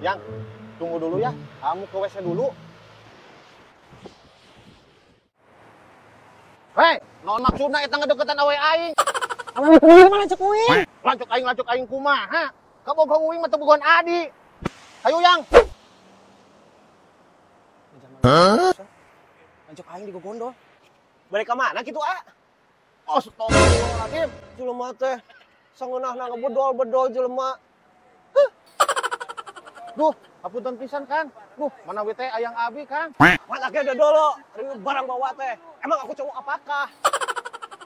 Yang, tunggu dulu ya. Kamu ke WC dulu. Hei, non maksudna eta ngadeukeutan awe aing. Aman kuing mah lanceuk kuing. Lancuk aing kumaha? Kamu boga uing mah teu bogohan adi. Hayu yang. Lanceuk aing digogondol. Balik ka mana kitu a? Astagfirullahaladzim. Jelema teh sangeunahna ngebedol-bedol jelema. Duh, hapunten pisan Kang. Duh, mana we teh ayang abi Kang. Mana ge dodolo, barang bawa teh. Emang aku cowok apakah?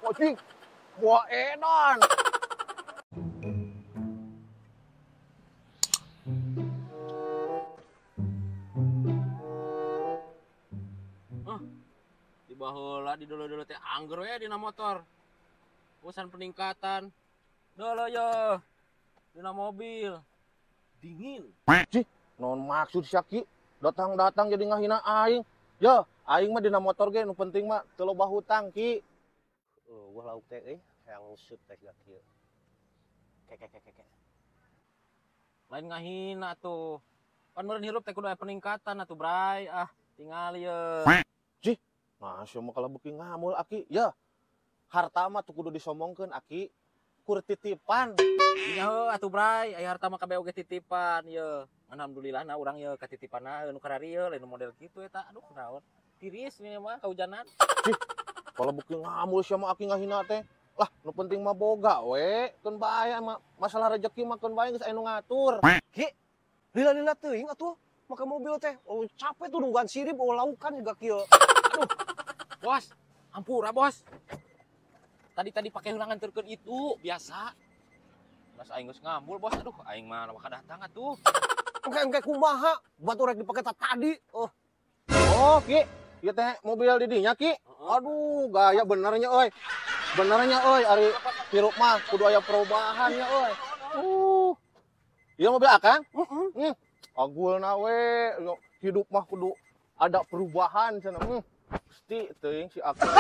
Pocing. Gua edan. Di baheula di dulu teh angger we dina motor. Urusan peningkatan. Dolo yo. Dina mobil. Dingin. Cih, non maksud Syaki. Datang-datang jadi ngahina aing. Ya, aing mah dina motor ge nu penting mah teu loba hutang Ki. Wah lauk teh hayang useup teh gak kieu. Kek. Lain ngahina tuh. Kan meureun hirup teh kudu aya peningkatan atuh, Bray. Ah, tinggal ye. Cih, nah sia mah kalebeuki ngamul Aki. Ya, harta mah teu kudu disomongkeun Aki. Kur titipan. Nya heuh atuh, Bray. Aya harta mah kabeh oge titipan ye. Alhamdulillah na urang ye katitipanna nu karari ye lain model kitu eta. Aduh, naon. Tiris ini mah kahujanan. Kalau beuki ngamul sia mah Aki ngahina teh. Lah, nu penting mah boga we. Keun bae mah masalah rezeki mah keun bae geus aya nu ngatur. Ki, lila-lila teuing atuh make mobil teh. Oh, capek tuh nungguan sirip laukan juga kieu. Aduh. Bos, ampura, Bos. Tadi pakai ulangan terkeun itu biasa. Mas aing geus ngambul, Bos. Aduh, aing mah maka datang atuh. Engke kumaha? Batu rek dipake tadi. Oh, Ki. Ieu teh mobil di dinya Ki. Aduh, gaya benernya euy. Benernya euy ari hirup mah kudu aya perubahan ya euy. Ieu mobil Akang? Agulna we, hidup mah kudu ada perubahan cenah. Pasti teuing si Akang.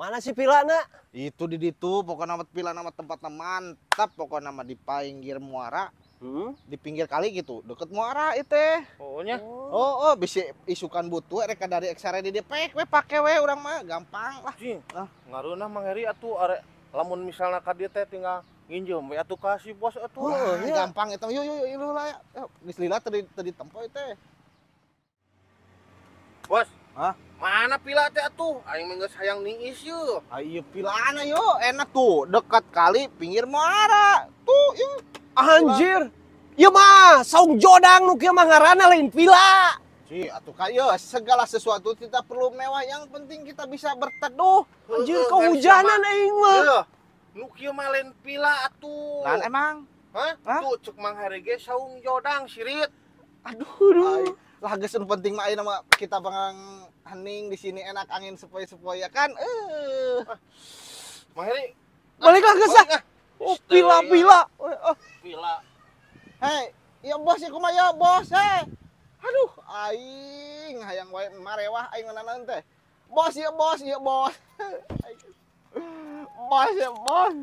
mana sih pilana? Itu di ditu pokoknya nama pila nama tempatnya mantap pokoknya nama di pinggir muara di pinggir kali gitu deket muara itu Pokoknya oh bisa isukan butuh reka dari eksara di DP we pake we urang mah gampang lah ngaruhna Mang Heri atuh are lamun misalna ka dieu teh tinggal nginjem we atuh kasih bos atuh. gampang itu yuk lu lah geus lila tadi tempo itu Bos, Hah? mana pila teh atuh? Aing mah geus hayang niis yeuh. ayo pilana yuk enak tuh dekat kali pinggir muara tuh yuk Anjir. Ieu mah saung jodang nu kieu mah ngaranna lain pila. sih atuh kayo segala sesuatu tidak perlu mewah yang penting kita bisa berteduh Anjir kehujanan aing mah. Yeuh. Nu kieu mah lain pila atuh. lan emang Hah? Hah? Tuh cek Mang Heri ge saung jodang sirit. aduh lah geus nu penting mah ayeuna mah kita bangang hening di sini enak angin sepoi-sepoi ya kan Mang Heri Balik lah geus. Oh, pila-pila. Pila. hei ya bos ya kumaha ya bos hei aduh aing hayang wae marewah aing nanaon teh bos ya bos bos ya bos